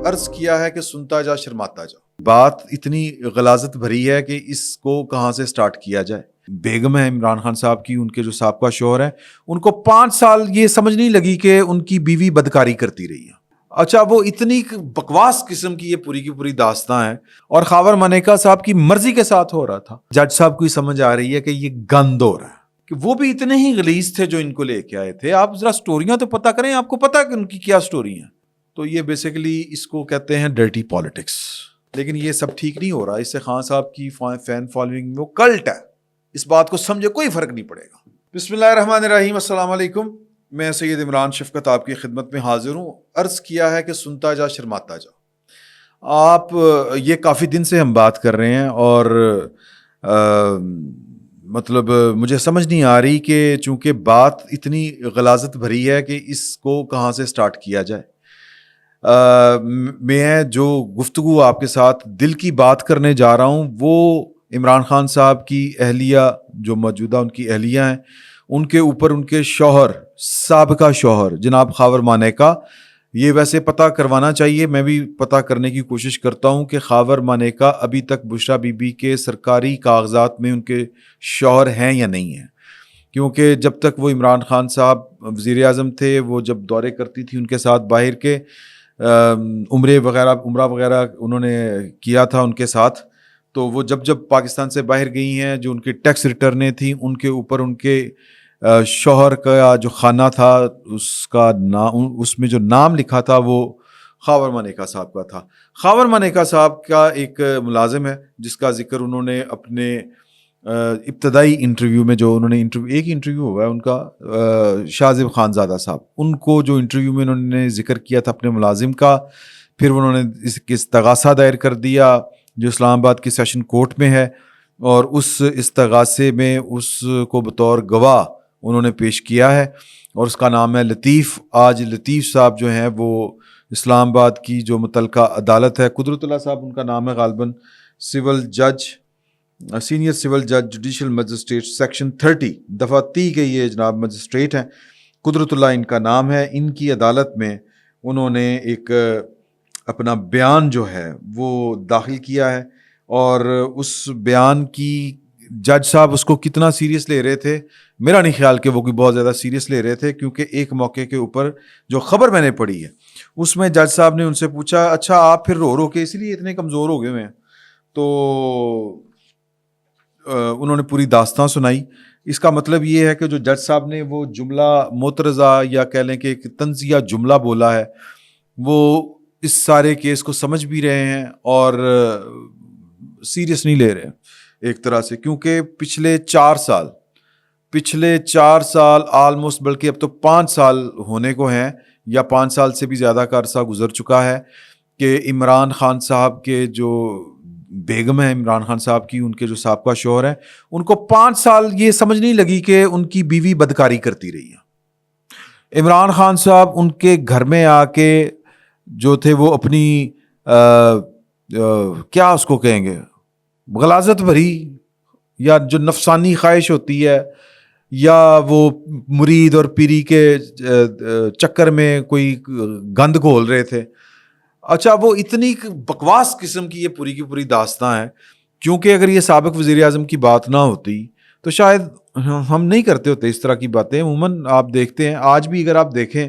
عرض کیا ہے کہ سنتا جا شرماتا جا. بات اتنی غلاظت بھری ہے کہ اس کو کہاں سے سٹارٹ کیا جائے. بیگم ہے عمران خان صاحب کی، ان کے جو سابقہ شوہر ہیں، ان کو 5 سال یہ سمجھ نہیں لگی کہ ان کی بیوی بدکاری کرتی رہی ہے. اچھا، وہ اتنی بکواس قسم کی یہ پوری کی پوری داستان ہے، اور خاور مانیکا صاحب کی مرضی کے ساتھ ہو رہا تھا. جج صاحب کو ہی سمجھ آ رہی ہے کہ یہ گند ہو رہا ہے، کہ وہ بھی اتنے ہی غلیظ تھے جو ان کو لے کے آئے تھے. آپ ذرا سٹوریاں تو پتہ کریں، آپ کو پتہ ہے کہ ان کی کیا سٹوری ہیں. تو یہ بیسیکلی اس کو کہتے ہیں ڈرٹی پالیٹکس. لیکن یہ سب ٹھیک نہیں ہو رہا. اس سے خان صاحب کی فین فالوئنگ میں وہ کلٹ ہے. اس بات کو سمجھے، کوئی فرق نہیں پڑے گا. بسم اللہ الرحمن الرحیم. السلام علیکم. میں سید عمران شفقت آپ کی خدمت میں حاضر ہوں. عرض کیا ہے کہ سنتا جا شرماتا جا. آپ یہ کافی دن سے ہم بات کر رہے ہیں، اور مطلب مجھے سمجھ نہیں آ رہی کہ چونکہ بات اتنی غلاظت بھری ہے کہ اس کو کہاں سے سٹارٹ کیا جائے. میں جو گفتگو آپ کے ساتھ دل کی بات کرنے جا رہا ہوں وہ عمران خان صاحب کی اہلیہ، جو موجودہ ان کی اہلیہ ہیں، ان کے اوپر ان کے شوہر، سابقہ شوہر جناب خاور مانیکا. یہ ویسے پتہ کروانا چاہیے، میں بھی پتہ کرنے کی کوشش کرتا ہوں کہ خاور مانیکا ابھی تک بشریٰ بی بی کے سرکاری کاغذات میں ان کے شوہر ہیں یا نہیں ہیں. کیونکہ جب تک وہ عمران خان صاحب وزیر اعظم تھے، وہ جب دورے کرتی تھی ان کے ساتھ باہر کے عمرہ وغیرہ انہوں نے کیا تھا ان کے ساتھ، تو وہ جب پاکستان سے باہر گئی ہیں، جو ان کی ٹیکس ریٹرنیں تھیں، ان کے اوپر ان کے شوہر کا جو خانہ تھا، اس میں جو نام لکھا تھا وہ خاور مانیکا صاحب کا تھا. خاور مانیکا صاحب کا ایک ملازم ہے جس کا ذکر انہوں نے اپنے ابتدائی انٹرویو میں، جو انہوں نے ایک انٹرویو ہوا ہے ان کا، شاہ زیب خانزادہ صاحب، ان کو جو انٹرویو میں انہوں نے ذکر کیا تھا اپنے ملازم کا، پھر انہوں نے اس استغاثہ دائر کر دیا جو اسلام آباد کی سیشن کورٹ میں ہے، اور اس استغاثے میں اس کو بطور گواہ انہوں نے پیش کیا ہے، اور اس کا نام ہے لطیف. آج لطیف صاحب جو ہیں وہ اسلام آباد کی جو متعلقہ عدالت ہے، قدرت اللہ صاحب ان کا نام ہے، غالباً سینئر سول جج جوڈیشل مجسٹریٹ سیکشن 30 دفعہ 30 کے یہ جناب مجسٹریٹ ہیں. قدرت اللہ ان کا نام ہے. ان کی عدالت میں انہوں نے ایک اپنا بیان جو ہے وہ داخل کیا ہے، اور اس بیان کی جج صاحب اس کو کتنا سیریس لے رہے تھے، میرا نہیں خیال کہ وہ کوئی بہت زیادہ سیریس لے رہے تھے. کیونکہ ایک موقع کے اوپر جو خبر میں نے پڑھی ہے اس میں جج صاحب نے ان سے پوچھا، اچھا آپ پھر رو کے اس لیے اتنے کمزور ہو گئے ہوئے ہیں؟ تو انہوں نے پوری داستان سنائی. اس کا مطلب یہ ہے کہ جو جج صاحب نے وہ جملہ معترضہ یا کہہ لیں کہ ایک طنزیہ جملہ بولا ہے، وہ اس سارے کیس کو سمجھ بھی رہے ہیں اور سیریس نہیں لے رہے ایک طرح سے. کیونکہ پچھلے 4 سال آلموسٹ، بلکہ اب تو 5 سال ہونے کو ہیں، یا 5 سال سے بھی زیادہ کا عرصہ گزر چکا ہے کہ عمران خان صاحب کے جو بیگم ہے عمران خان صاحب کی، ان کے جو سابقہ شوہر ہیں، ان کو 5 سال یہ سمجھ نہیں لگی کہ ان کی بیوی بدکاری کرتی رہی ہے. عمران خان صاحب ان کے گھر میں آ کے جو تھے وہ اپنی کیا اس کو کہیں گے، غلاظت بھری یا جو نفسانی خواہش ہوتی ہے، یا وہ مرید اور پیری کے چکر میں کوئی گند گھول رہے تھے. اچھا، وہ اتنی بکواس قسم کی یہ پوری کی پوری داستان ہے. کیونکہ اگر یہ سابق وزیر اعظم کی بات نہ ہوتی تو شاید ہم نہیں کرتے ہوتے اس طرح کی باتیں. عموماً آپ دیکھتے ہیں، آج بھی اگر آپ دیکھیں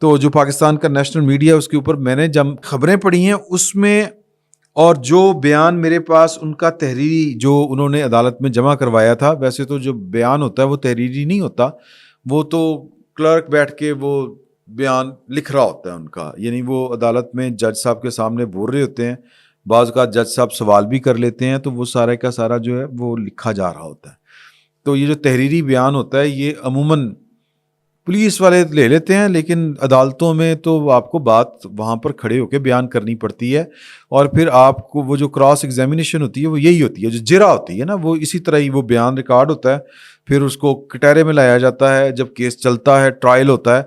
تو جو پاکستان کا نیشنل میڈیا، اس کے اوپر میں نے جب خبریں پڑھی ہیں اس میں، اور جو بیان میرے پاس ان کا تحریری جو انہوں نے عدالت میں جمع کروایا تھا، ویسے تو جو بیان ہوتا ہے وہ تحریری نہیں ہوتا، وہ تو کلرک بیٹھ کے وہ بیان لکھ رہا ہوتا ہے ان کا. یعنی وہ عدالت میں جج صاحب کے سامنے بول رہے ہوتے ہیں، بعض اوقات جج صاحب سوال بھی کر لیتے ہیں، تو وہ سارے کا سارا جو ہے وہ لکھا جا رہا ہوتا ہے. تو یہ جو تحریری بیان ہوتا ہے یہ عموماً پولیس والے لے لیتے ہیں، لیکن عدالتوں میں تو آپ کو بات وہاں پر کھڑے ہو کے بیان کرنی پڑتی ہے. اور پھر آپ کو وہ جو کراس ایگزامینیشن ہوتی ہے وہ یہی ہوتی ہے، جو جرا ہوتی ہے نا، وہ اسی طرح ہی وہ بیان ریکارڈ ہوتا ہے، پھر اس کو کٹہرے میں لایا جاتا ہے. جب کیس چلتا ہے، ٹرائل ہوتا ہے،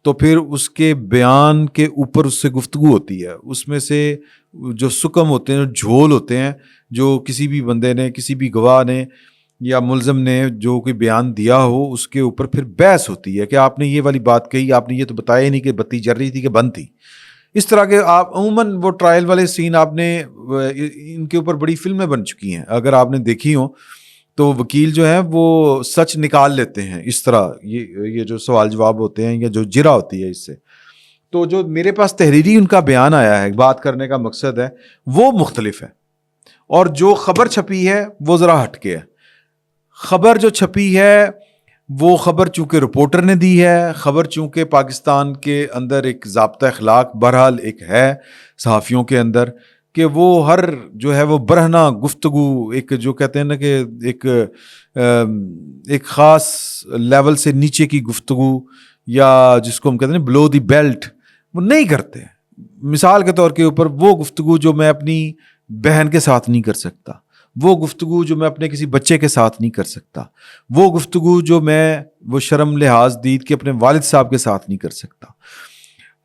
تو پھر اس کے بیان کے اوپر اس سے گفتگو ہوتی ہے. اس میں سے جو سکم ہوتے ہیں، جو جھول ہوتے ہیں، جو کسی بھی بندے نے، کسی بھی گواہ نے یا ملزم نے جو کوئی بیان دیا ہو، اس کے اوپر پھر بحث ہوتی ہے کہ آپ نے یہ والی بات کہی، آپ نے یہ تو بتایا ہی نہیں کہ بتی جل رہی تھی کہ بند تھی. اس طرح کے آپ عموماً وہ ٹرائل والے سین آپ نے ان کے اوپر بڑی فلمیں بن چکی ہیں، اگر آپ نے دیکھی ہوں تو وکیل جو ہیں وہ سچ نکال لیتے ہیں اس طرح، یہ جو سوال جواب ہوتے ہیں یا جو جرا ہوتی ہے اس سے. تو جو میرے پاس تحریری ان کا بیان آیا ہے، بات کرنے کا مقصد ہے، وہ مختلف ہے. اور جو خبر چھپی ہے وہ ذرا ہٹ کے ہے. خبر جو چھپی ہے وہ خبر چونکہ رپورٹر نے دی ہے، خبر چونکہ پاکستان کے اندر ایک ضابطہ اخلاق بہرحال ایک ہے صحافیوں کے اندر کہ وہ ہر جو ہے وہ برہنہ گفتگو، ایک جو کہتے ہیں نا کہ ایک خاص لیول سے نیچے کی گفتگو، یا جس کو ہم کہتے ہیں بلو دی بیلٹ، وہ نہیں کرتے. مثال کے طور کے اوپر وہ گفتگو جو میں اپنی بہن کے ساتھ نہیں کر سکتا، وہ گفتگو جو میں اپنے کسی بچے کے ساتھ نہیں کر سکتا، وہ گفتگو جو میں وہ شرم لحاظ دید کے اپنے والد صاحب کے ساتھ نہیں کر سکتا.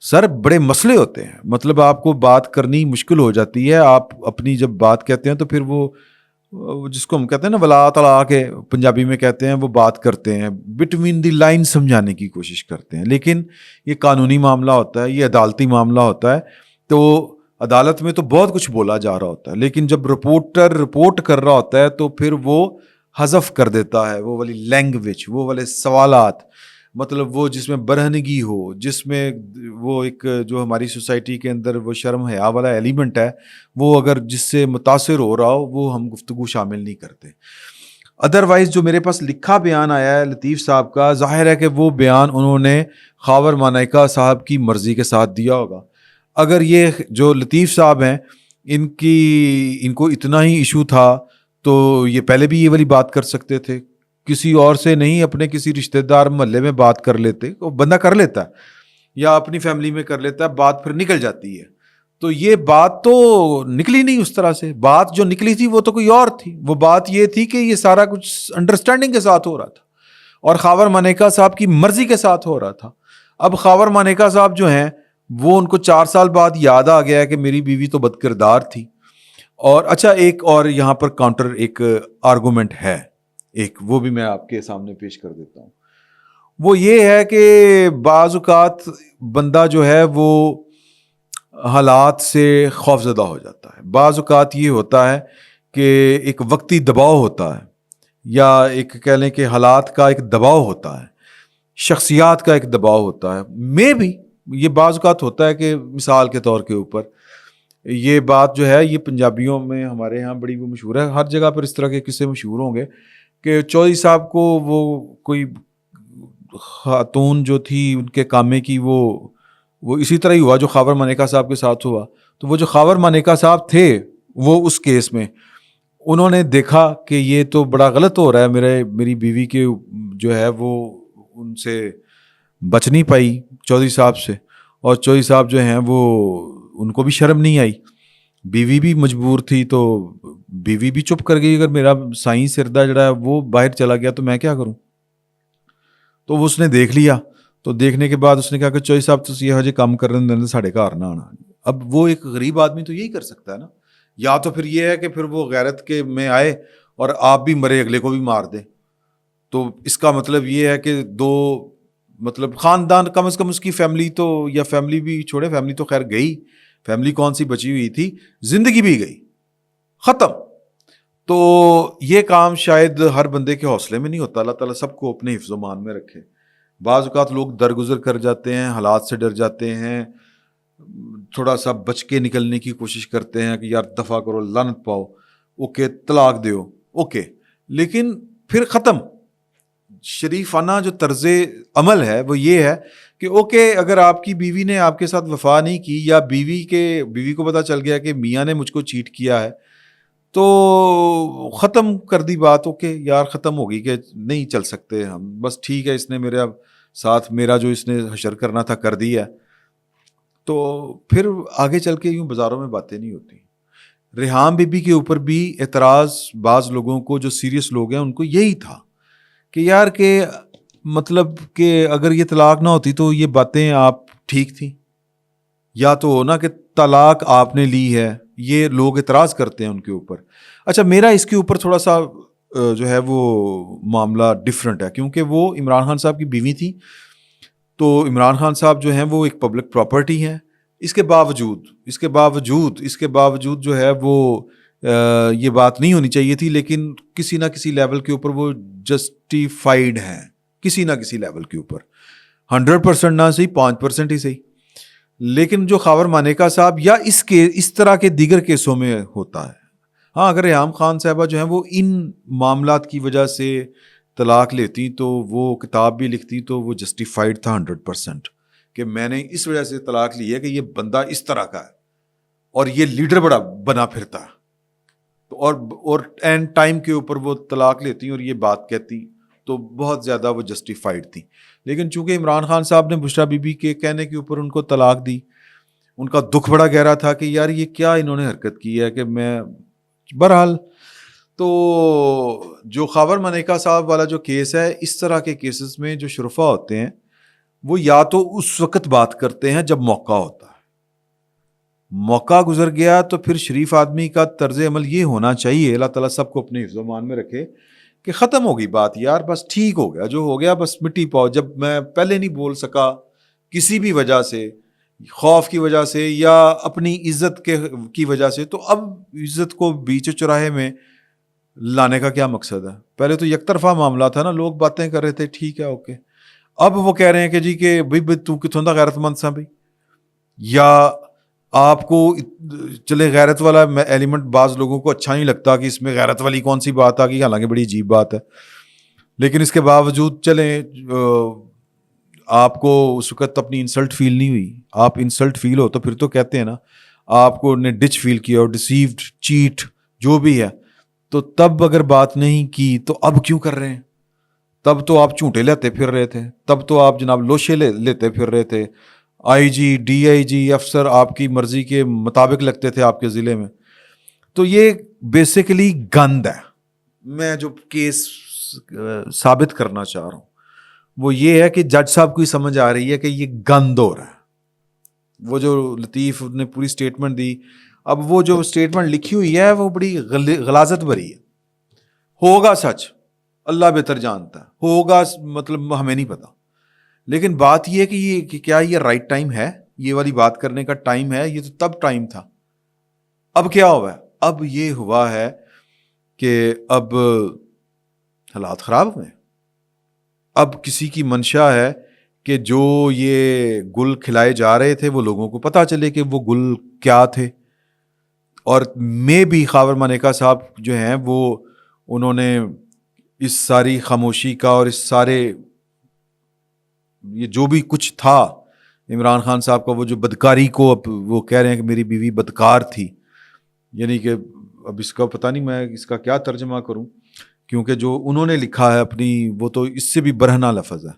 سر بڑے مسئلے ہوتے ہیں، مطلب آپ کو بات کرنی مشکل ہو جاتی ہے. آپ اپنی جب بات کہتے ہیں تو پھر وہ جس کو ہم کہتے ہیں نا ولا تلا کے پنجابی میں کہتے ہیں، وہ بات کرتے ہیں بٹوین دی لائن سمجھانے کی کوشش کرتے ہیں. لیکن یہ قانونی معاملہ ہوتا ہے، یہ عدالتی معاملہ ہوتا ہے، تو عدالت میں تو بہت کچھ بولا جا رہا ہوتا ہے، لیکن جب رپورٹر رپورٹ کر رہا ہوتا ہے تو پھر وہ حذف کر دیتا ہے وہ والی لینگویج، وہ والے سوالات، مطلب وہ جس میں برہنگی ہو، جس میں وہ ایک جو ہماری سوسائٹی کے اندر وہ شرم حیا والا ایلیمنٹ ہے، وہ اگر جس سے متاثر ہو رہا ہو وہ ہم گفتگو شامل نہیں کرتے. ادروائز جو میرے پاس لکھا بیان آیا ہے لطیف صاحب کا، ظاہر ہے کہ وہ بیان انہوں نے خاور مانیکا صاحب کی مرضی کے ساتھ دیا ہوگا. اگر یہ جو لطیف صاحب ہیں ان کو اتنا ہی ایشو تھا تو یہ پہلے بھی یہ والی بات کر سکتے تھے، کسی اور سے نہیں، اپنے کسی رشتہ دار محلے میں بات کر لیتے. وہ بندہ کر لیتا ہے یا اپنی فیملی میں کر لیتا ہے، بات پھر نکل جاتی ہے. تو یہ بات تو نکلی نہیں اس طرح سے. بات جو نکلی تھی وہ تو کوئی اور تھی. وہ بات یہ تھی کہ یہ سارا کچھ انڈرسٹینڈنگ کے ساتھ ہو رہا تھا اور خاور مانیکا صاحب کی مرضی کے ساتھ ہو رہا تھا. اب خاور مانیکا صاحب جو ہیں وہ ان کو 4 سال بعد یاد آ گیا کہ میری بیوی تو بد کردار تھی. اور اچھا ایک اور یہاں پر کاؤنٹر ایک آرگومنٹ ہے، ایک وہ بھی میں آپ کے سامنے پیش کر دیتا ہوں. وہ یہ ہے کہ بعض اوقات بندہ جو ہے وہ حالات سے خوف زدہ ہو جاتا ہے. بعض اوقات یہ ہوتا ہے کہ ایک وقتی دباؤ ہوتا ہے، یا ایک کہہ لیں کہ حالات کا ایک دباؤ ہوتا ہے، شخصیات کا ایک دباؤ ہوتا ہے. میں بھی یہ بعض اوقات ہوتا ہے کہ مثال کے طور کے اوپر یہ بات جو ہے یہ پنجابیوں میں ہمارے ہاں بڑی وہ مشہور ہے، ہر جگہ پر اس طرح کے قصے مشہور ہوں گے کہ چودھری صاحب کو وہ کوئی خاتون جو تھی ان کے کامے کی وہ اسی طرح ہی ہوا جو خاور مانیکا صاحب کے ساتھ ہوا. تو وہ جو خاور مانیکا صاحب تھے وہ اس کیس میں انہوں نے دیکھا کہ یہ تو بڑا غلط ہو رہا ہے، میری بیوی کے جو ہے وہ ان سے بچ نہیں پائی چودھری صاحب سے، اور چودھری صاحب جو ہیں وہ ان کو بھی شرم نہیں آئی، بیوی بھی مجبور تھی تو بیوی بھی چپ کر گئی. اگر میرا سائیں سردہ جڑا ہے وہ باہر چلا گیا تو میں کیا کروں. تو وہ اس نے دیکھ لیا، تو دیکھنے کے بعد اس نے کہا کہ چودھری صاحب تو یہ جی کام کر رہے ہیں ساڑھے گھر نہ آنا. اب وہ ایک غریب آدمی تو یہی کر سکتا ہے نا، یا تو پھر یہ ہے کہ پھر وہ غیرت کے میں آئے اور آپ بھی مرے اگلے کو بھی مار دیں. تو اس کا مطلب یہ ہے کہ دو مطلب خاندان کم از کم اس کی فیملی تو، یا فیملی بھی چھوڑے، فیملی تو خیر گئی، فیملی کون سی بچی ہوئی تھی، زندگی بھی گئی، ختم. تو یہ کام شاید ہر بندے کے حوصلے میں نہیں ہوتا. اللہ تعالیٰ سب کو اپنے حفظ و مان میں رکھے. بعض اوقات لوگ درگزر کر جاتے ہیں، حالات سے ڈر جاتے ہیں، تھوڑا سا بچ کے نکلنے کی کوشش کرتے ہیں کہ یار دفع کرو، لعنت پاؤ، اوکے طلاق دیو، اوکے، لیکن پھر ختم. شریفانہ جو طرز عمل ہے وہ یہ ہے کہ اوکے اگر آپ کی بیوی نے آپ کے ساتھ وفا نہیں کی، یا بیوی کو پتہ چل گیا کہ میاں نے مجھ کو چیٹ کیا ہے، تو ختم کر دی بات. اوکے یار ختم ہوگی کہ نہیں چل سکتے ہم، بس ٹھیک ہے، اس نے میرے ساتھ میرا جو اس نے حشر کرنا تھا کر دیا. تو پھر آگے چل کے یوں بازاروں میں باتیں نہیں ہوتی. ریحام بی بی کے اوپر بھی اعتراض بعض لوگوں کو جو سیریس لوگ ہیں ان کو یہی تھا کہ یار کہ مطلب کہ اگر یہ طلاق نہ ہوتی تو یہ باتیں آپ ٹھیک تھیں، یا تو ہونا کہ طلاق آپ نے لی ہے. یہ لوگ اعتراض کرتے ہیں ان کے اوپر. اچھا میرا اس کے اوپر تھوڑا سا جو ہے وہ معاملہ ڈفرینٹ ہے، کیونکہ وہ عمران خان صاحب کی بیوی تھی. تو عمران خان صاحب جو ہیں وہ ایک پبلک پراپرٹی ہیں، اس کے باوجود جو ہے وہ یہ بات نہیں ہونی چاہیے تھی، لیکن کسی نہ کسی لیول کے اوپر وہ جسٹیفائیڈ ہیں، کسی نہ کسی لیول کے اوپر 100% نہ صحیح 5% ہی صحیح. لیکن جو خاور مانیکا صاحب یا اس طرح کے دیگر کیسوں میں ہوتا ہے، ہاں اگر ریحام خان صاحبہ جو ہیں وہ ان معاملات کی وجہ سے طلاق لیتی تو وہ کتاب بھی لکھتی تو وہ جسٹیفائیڈ تھا 100% کہ میں نے اس وجہ سے طلاق لی ہے کہ یہ بندہ اس طرح کا ہے اور یہ لیڈر بڑا بنا پھرتا ہے، اور اینڈ ٹائم کے اوپر وہ طلاق لیتی اور یہ بات کہتی تو بہت زیادہ وہ جسٹیفائیڈ تھی. لیکن چونکہ عمران خان صاحب نے بشریٰ بی بی کے کہنے کے اوپر ان کو طلاق دی، ان کا دکھ بڑا گہرا تھا کہ یار یہ کیا انہوں نے حرکت کی ہے کہ میں بہرحال. تو جو خاور مانیکا صاحب والا جو کیس ہے، اس طرح کے کیسز میں جو شرفا ہوتے ہیں وہ یا تو اس وقت بات کرتے ہیں جب موقع ہوتا ہے، موقع گزر گیا تو پھر شریف آدمی کا طرز عمل یہ ہونا چاہیے، اللہ تعالیٰ سب کو اپنے حفظ و امان میں رکھے، کہ ختم ہوگی بات یار، بس ٹھیک ہو گیا جو ہو گیا، بس مٹی پاؤ. جب میں پہلے نہیں بول سکا کسی بھی وجہ سے، خوف کی وجہ سے یا اپنی عزت کی وجہ سے، تو اب عزت کو بیچ چوراہے میں لانے کا کیا مقصد ہے؟ پہلے تو یک طرفہ معاملہ تھا نا، لوگ باتیں کر رہے تھے ٹھیک ہے اوکے، اب وہ کہہ رہے ہیں کہ جی کہ بھائی تو کتوں دا غیرت مند سا بھائی، یا آپ کو چلے غیرت والا ایلیمنٹ بعض لوگوں کو اچھا نہیں لگتا کہ اس میں غیرت والی کون سی بات آ گئی، حالانکہ بڑی عجیب بات ہے، لیکن اس کے باوجود چلیں آپ کو اس وقت اپنی انسلٹ فیل نہیں ہوئی. آپ انسلٹ فیل ہو تو پھر تو کہتے ہیں نا آپ کو نے ڈچ فیل کیا اور ڈیسیوڈ چیٹ جو بھی ہے، تو تب اگر بات نہیں کی تو اب کیوں کر رہے ہیں؟ تب تو آپ جھوٹے لیتے پھر رہے تھے، تب تو آپ جناب لوشے لیتے پھر رہے تھے، آئی جی ڈی آئی جی افسر آپ کی مرضی کے مطابق لگتے تھے آپ کے ضلع میں. تو یہ بیسیکلی گند ہے. میں جو کیس ثابت کرنا چاہ رہا ہوں وہ یہ ہے کہ جج صاحب کو ہی سمجھ آ رہی ہے کہ یہ گند ہو رہا ہے. وہ جو لطیف نے پوری سٹیٹمنٹ دی، اب وہ جو سٹیٹمنٹ لکھی ہوئی ہے وہ بڑی غلاظت بھری ہے. ہوگا سچ اللہ بہتر جانتا ہے، ہوگا مطلب ہمیں نہیں پتا، لیکن بات یہ ہے کہ یہ کیا یہ رائٹ ٹائم ہے، یہ والی بات کرنے کا ٹائم ہے؟ یہ تو تب ٹائم تھا. اب کیا ہوا ہے؟ اب یہ ہوا ہے کہ اب حالات خراب ہوئے. اب کسی کی منشا ہے کہ جو یہ گل کھلائے جا رہے تھے وہ لوگوں کو پتہ چلے کہ وہ گل کیا تھے. اور میں بھی خاور مانیکا صاحب جو ہیں وہ انہوں نے اس ساری خاموشی کا اور اس سارے یہ جو بھی کچھ تھا عمران خان صاحب کا، وہ جو بدکاری کو اب وہ کہہ رہے ہیں کہ میری بیوی بدکار تھی، یعنی کہ اب اس کا پتہ نہیں میں اس کا کیا ترجمہ کروں، کیونکہ جو انہوں نے لکھا ہے اپنی وہ تو اس سے بھی برہنہ لفظ ہے،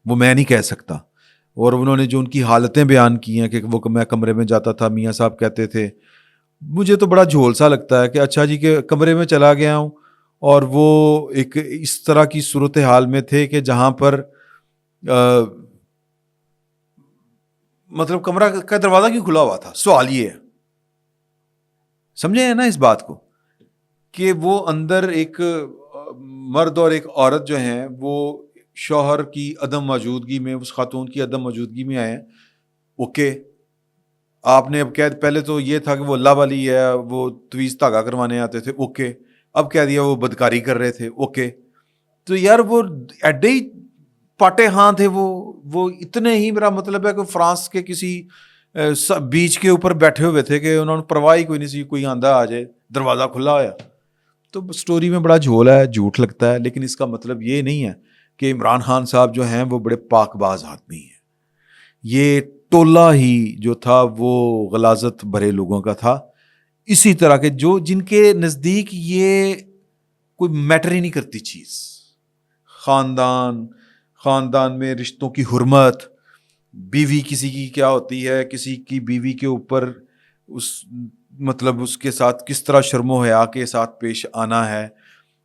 وہ میں نہیں کہہ سکتا. اور انہوں نے جو ان کی حالتیں بیان کی ہیں کہ وہ میں کمرے میں جاتا تھا، میاں صاحب کہتے تھے، مجھے تو بڑا جھول سا لگتا ہے کہ اچھا جی کہ کمرے میں چلا گیا ہوں اور وہ ایک اس طرح کی صورتحال میں تھے کہ جہاں پر مطلب کمرہ کا دروازہ کیوں کھلا ہوا تھا؟ سوال یہ ہے، سمجھے ہیں نا اس بات کو، کہ وہ اندر ایک مرد اور ایک عورت جو ہیں وہ شوہر کی عدم موجودگی میں، اس خاتون کی عدم موجودگی میں آئے ہیں. اوکے، آپ نے اب پہلے تو یہ تھا کہ وہ اللہ والی ہے، وہ تویز دھاگا کروانے آتے تھے، اوکے، اب کہہ دیا وہ بدکاری کر رہے تھے، اوکے. تو یار وہ ایڈے ہی پاٹے ہاں تھے، وہ اتنے ہی، میرا مطلب ہے کہ فرانس کے کسی بیچ کے اوپر بیٹھے ہوئے تھے کہ انہوں نے پرواہ ہی کوئی نہیں سی، کوئی آندہ آ جائے دروازہ کھلا ہوا. تو سٹوری میں بڑا جھول ہے، جھوٹ لگتا ہے، لیکن اس کا مطلب یہ نہیں ہے کہ عمران خان صاحب جو ہیں وہ بڑے پاک باز آدمی ہیں. یہ ٹولہ ہی جو تھا وہ غلاظت بھرے لوگوں کا تھا، اسی طرح کے جن کے نزدیک یہ کوئی میٹر ہی نہیں کرتی چیز، خاندان میں رشتوں کی حرمت، بیوی کسی کی کیا ہوتی ہے، کسی کی بیوی کے اوپر اس کے ساتھ کس طرح شرم و حیا کے ساتھ پیش آنا ہے،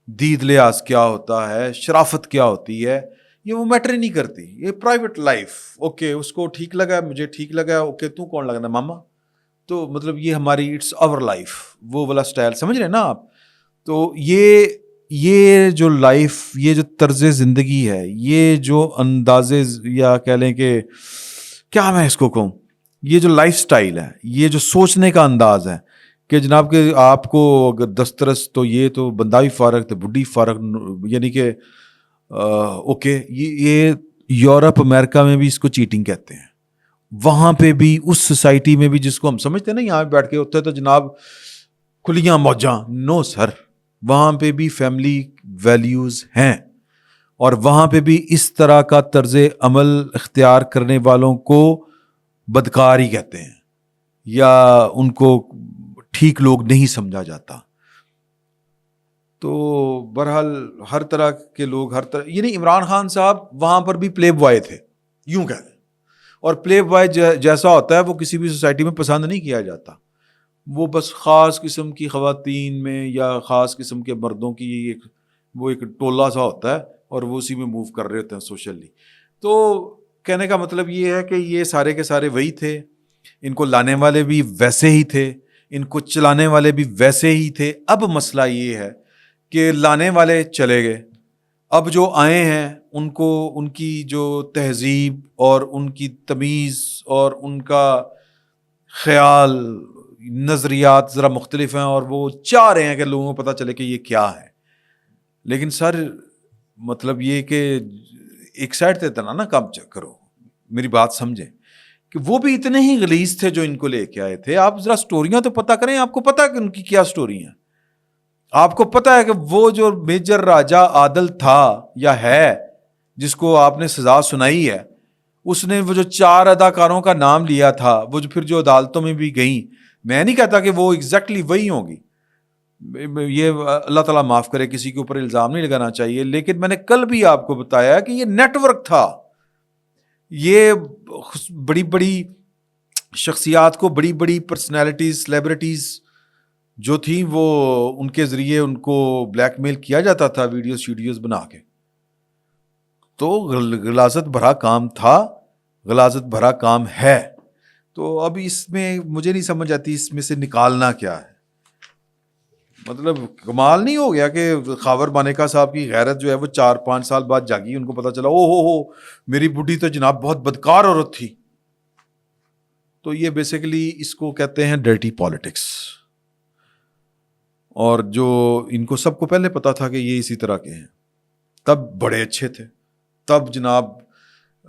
دید لحاظ کیا ہوتا ہے، شرافت کیا ہوتی ہے، یہ وہ میٹر ہی نہیں کرتی. یہ پرائیویٹ لائف، اوکے اس کو ٹھیک لگا، مجھے ٹھیک لگا، اوکے تو کون لگنا ماما، تو مطلب یہ ہماری اٹس آور لائف، وہ والا سٹائل سمجھ رہے ہیں نا آپ. تو یہ جو لائف، یہ جو طرز زندگی ہے، یہ جو اندازے یا کہہ لیں کہ کیا میں اس کو کہوں، یہ جو لائف سٹائل ہے, یہ جو سوچنے کا انداز ہے کہ جناب کہ آپ کو اگر دسترس تو یہ تو بندہ بھی فارغ تو بڈھی فارغ, یعنی کہ اوکے, یہ یورپ امریکہ میں بھی اس کو چیٹنگ کہتے ہیں. وہاں پہ بھی اس سوسائٹی میں بھی جس کو ہم سمجھتے ہیں نا یہاں بیٹھ کے ہوتے ہیں تو جناب کھلیاں موجاں, نو سر, وہاں پہ بھی فیملی ویلیوز ہیں, اور وہاں پہ بھی اس طرح کا طرز عمل اختیار کرنے والوں کو بدکار ہی کہتے ہیں, یا ان کو ٹھیک لوگ نہیں سمجھا جاتا. تو بہرحال ہر طرح کے لوگ ہر طرح, یعنی عمران خان صاحب وہاں پر بھی پلے بوائے تھے یوں کہہ دیں, اور پلے بوائے جیسا ہوتا ہے وہ کسی بھی سوسائٹی میں پسند نہیں کیا جاتا. وہ بس خاص قسم کی خواتین میں یا خاص قسم کے مردوں کی ایک ٹولہ سا ہوتا ہے, اور وہ اسی میں موو کر رہے ہوتے ہیں سوشلی. تو کہنے کا مطلب یہ ہے کہ یہ سارے کے سارے وہی تھے, ان کو لانے والے بھی ویسے ہی تھے, ان کو چلانے والے بھی ویسے ہی تھے. اب مسئلہ یہ ہے کہ لانے والے چلے گئے, اب جو آئے ہیں ان کو ان کی جو تہذیب اور ان کی تمیز اور ان کا خیال نظریات ذرا مختلف ہیں, اور وہ چاہ رہے ہیں کہ لوگوں کو پتہ چلے کہ یہ کیا ہے. لیکن سر مطلب یہ کہ ایک سائڈ سے اتنا نا کام کرو, میری بات سمجھیں, کہ وہ بھی اتنے ہی غلیظ تھے جو ان کو لے کے آئے تھے. آپ ذرا سٹوریاں تو پتہ کریں, آپ کو پتہ ہے کہ ان کی کیا سٹوری ہیں. آپ کو پتہ ہے کہ وہ جو میجر راجہ عادل تھا یا ہے جس کو آپ نے سزا سنائی ہے, اس نے وہ جو 4 اداکاروں کا نام لیا تھا, وہ جو پھر جو عدالتوں میں بھی گئیں, میں نہیں کہتا کہ وہ ایگزیکٹلی وہی ہوگی, یہ اللہ تعالیٰ معاف کرے, کسی کے اوپر الزام نہیں لگانا چاہیے, لیکن میں نے کل بھی آپ کو بتایا کہ یہ نیٹ ورک تھا. یہ بڑی بڑی شخصیات کو, بڑی بڑی پرسنالٹیز, سیلیبریٹیز جو تھیں, وہ ان کے ذریعے ان کو بلیک میل کیا جاتا تھا ویڈیوز بنا کے. تو غلاظت بھرا کام تھا, غلاظت بھرا کام ہے. تو اب اس میں مجھے نہیں سمجھ آتی اس میں سے نکالنا کیا ہے. مطلب کمال نہیں ہو گیا کہ خاور مانیکا صاحب کی غیرت جو ہے وہ 4-5 سال بعد جاگی, ان کو پتا چلا او ہو میری بڈھی تو جناب بہت بدکار عورت تھی. تو یہ بیسیکلی اس کو کہتے ہیں ڈرٹی پالیٹکس. اور جو ان کو سب کو پہلے پتا تھا کہ یہ اسی طرح کے ہیں, تب بڑے اچھے تھے, تب جناب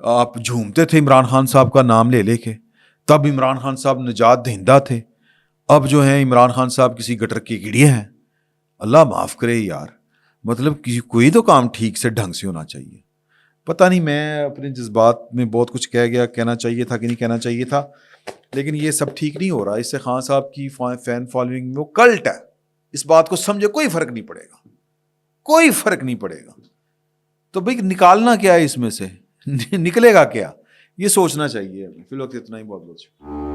آپ جھومتے تھے عمران خان صاحب کا نام لے لے کے, تب عمران خان صاحب نجات دہندہ تھے. اب جو ہیں عمران خان صاحب کسی گٹر کی کیڑیاں ہیں. اللہ معاف کرے یار, مطلب کوئی تو کام ٹھیک سے ڈھنگ سے ہونا چاہیے. پتہ نہیں, میں اپنے جذبات میں بہت کچھ کہہ گیا, کہنا چاہیے تھا کہ نہیں کہنا چاہیے تھا, لیکن یہ سب ٹھیک نہیں ہو رہا. اس سے خان صاحب کی فین فالوئنگ میں وہ کلٹ ہے, اس بات کو سمجھے, کوئی فرق نہیں پڑے گا, کوئی فرق نہیں پڑے گا. تو بھائی نکالنا کیا ہے اس میں سے, نکلے گا کیا, یہ سوچنا چاہیے. فی الوقت اتنا ہی, بہت بہت